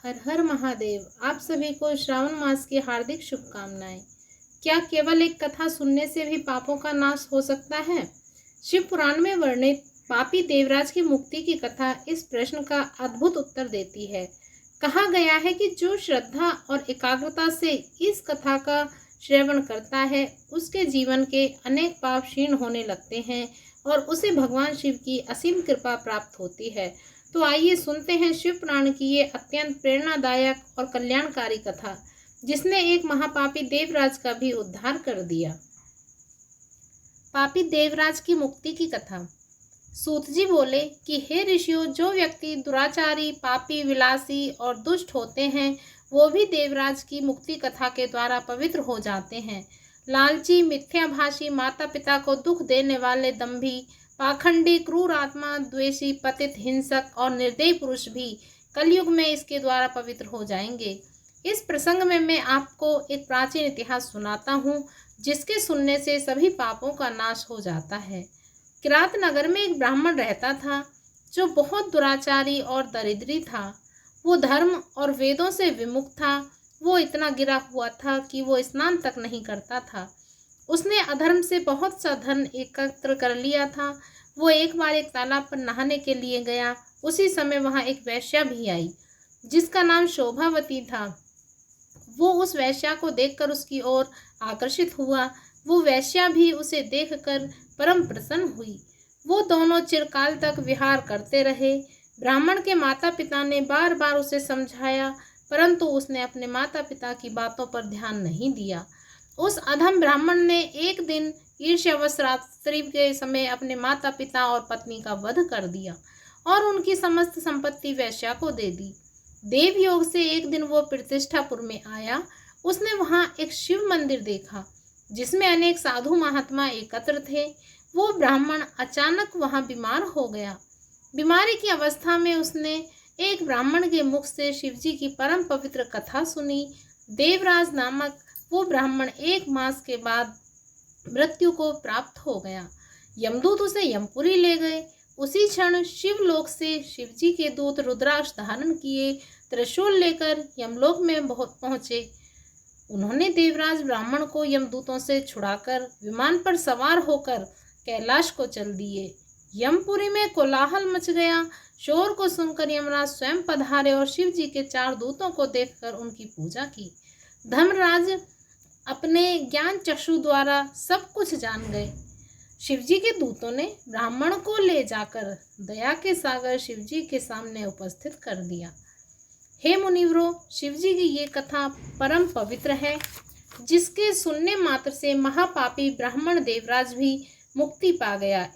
हर हर महादेव। आप सभी को श्रावण मास की हार्दिक शुभकामनाएं। क्या केवल एक कथा सुनने से भी पापों का नाश हो सकता है? शिव पुराण में वर्णित पापी देवराज की मुक्ति की कथा इस प्रश्न का अद्भुत उत्तर देती है। कहा गया है कि जो श्रद्धा और एकाग्रता से इस कथा का श्रवण करता है, उसके जीवन के अनेक पाप क्षीण होने लगते हैं और उसे भगवान शिव की असीम कृपा प्राप्त होती है। तो आइए सुनते हैं शिव पुराण की ये अत्यंत प्रेरणादायक और कल्याणकारी कथा, जिसने एक महापापी देवराज का भी उद्धार कर दिया। पापी देवराज की मुक्ति की कथा। सूत जी बोले कि हे ऋषियों, जो व्यक्ति दुराचारी, पापी, विलासी और दुष्ट होते हैं, वो भी देवराज की मुक्ति कथा के द्वारा पवित्र हो जाते हैं। लालची, मिथ्याभाषी, माता पिता को दुख देने वाले दंभी, पाखंडी, क्रूर आत्मा, द्वेषी, पतित, हिंसक और निर्दयी पुरुष भी कलयुग में इसके द्वारा पवित्र हो जाएंगे। इस प्रसंग में मैं आपको एक प्राचीन इतिहास सुनाता हूँ, जिसके सुनने से सभी पापों का नाश हो जाता है। किरात नगर में एक ब्राह्मण रहता था, जो बहुत दुराचारी और दरिद्री था। वो धर्म और वेदों से विमुख था। वो इतना गिरा हुआ था कि वो स्नान तक नहीं करता था। उसने अधर्म से बहुत सा धन एकत्र कर लिया था। वो एक बार एक तालाब पर नहाने के लिए गया। उसी समय वहाँ एक वेश्या भी आई, जिसका नाम शोभावती था। वो उस वेश्या को देखकर उसकी ओर आकर्षित हुआ। वो वेश्या भी उसे देखकर परम प्रसन्न हुई। वो दोनों चिरकाल तक विहार करते रहे। ब्राह्मण के माता पिता ने बार बार उसे समझाया, परंतु उसने अपने माता पिता की बातों पर ध्यान नहीं दिया। उस अधम ब्राह्मण ने एक दिन ईर्ष्यावश रात्रि के समय अपने माता पिता और पत्नी का वध कर दिया और उनकी समस्त संपत्ति वेश्या को दे दी। देव योग से एक दिन वो प्रतिष्ठापुर में आया। उसने वहाँ एक शिव मंदिर देखा, जिसमें अनेक साधु महात्मा एकत्र थे। वो ब्राह्मण अचानक वहाँ बीमार हो गया। बीमारी की अवस्था में उसने एक ब्राह्मण के मुख से शिवजी की परम पवित्र कथा सुनी। देवराज नामक वो ब्राह्मण 1 मास के बाद मृत्यु को प्राप्त हो गया। यमदूत उसे यमपुरी ले गए। उसी क्षण शिवलोक से शिवजी के दूत रुद्राक्ष धारण किए त्रिशूल लेकर यमलोक में पहुंचे। उन्होंने देवराज ब्राह्मण को यमदूतों से छुड़ाकर विमान पर सवार होकर कैलाश को चल दिए। यमपुरी में कोलाहल मच गया। शोर को सुनकर यमराज स्वयं पधारे और शिव जी के 4 दूतों को देखकर उनकी पूजा की। धर्मराज अपने ज्ञान चक्षु द्वारा सब कुछ जान गए। शिवजी के दूतों ने ब्राह्मण को ले जाकर दया के सागर शिवजी के सामने उपस्थित कर दिया। हे मुनिवरों, शिवजी की ये कथा परम पवित्र है, जिसके सुनने मात्र से महापापी ब्राह्मण देवराज भी मुक्ति पा गया।